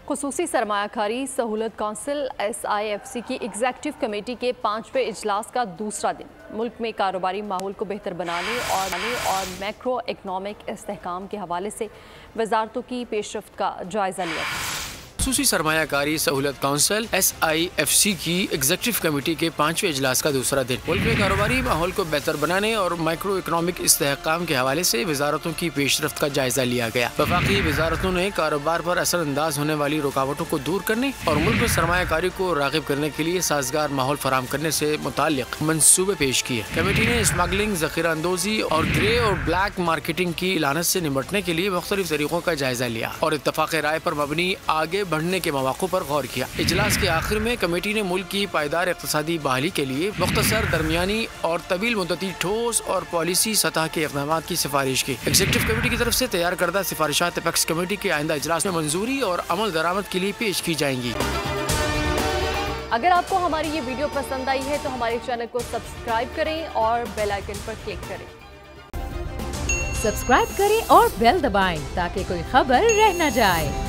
خصوصی سرمایہ सहूलत कौंसिल SIFC की एग्जीक्यूटिव कमेटी के 5वें इजलास का दूसरा दिन मुल्क में कारोबारी माहौल को बेहतर बनाने और मैक्रो इकनॉमिक इस्तेहकाम के हवाले से वजारतों की पेशरफ्त का जायजा लिया। खसूसी सरमायाकारी सहूलत काउंसिल SIFC की एग्जीक्यूटिव कमेटी के 5वें इजलास का दूसरा दिन मुल्क में कारोबारी माहौल को बेहतर बनाने और माइक्रो इकनॉमिक इस्तेहकाम के हवाले से वजारतों की पेशरफ्त का जायजा लिया गया। वफाकी वजारतों ने कारोबार पर असरअंदाज होने वाली रुकावटों को दूर करने और मुल्क में सरमायाकारी को राग़िब करने के लिए साजगार माहौल फराहम करने से मुताल्लिक मंसूबे पेश किए। कमेटी ने स्मगलिंग, ज़ख़ीरा अंदोज़ी और ग्रे और ब्लैक मार्केटिंग की लानत से निपटने के लिए मुख्तलिफ तरीकों का जायजा लिया और इत्तफ़ाक़ राय पर मबनी आगे बढ़ने के मौक़ों पर गौर किया। इजलास के आखिर में कमेटी ने मुल्क की पायदार इक़्तिसादी बहाली के लिए मुख्तसर, दरमियानी और तवील मुद्दती ठोस और पॉलिसी सतह के इक़दामात की सिफारिश की। एग्जीक्यूटिव कमेटी की तरफ से तैयार करदा सिफारिशात अपेक्स कमेटी के आइंदा इजलास में मंजूरी और अमल दरामद के लिए पेश की जाएंगी। अगर आपको हमारी ये वीडियो पसंद आई है तो हमारे चैनल को सब्सक्राइब करें और बेल आइकन पर क्लिक करें। सब्सक्राइब करें और बेल दबाएं ताकि कोई खबर रह न जाए।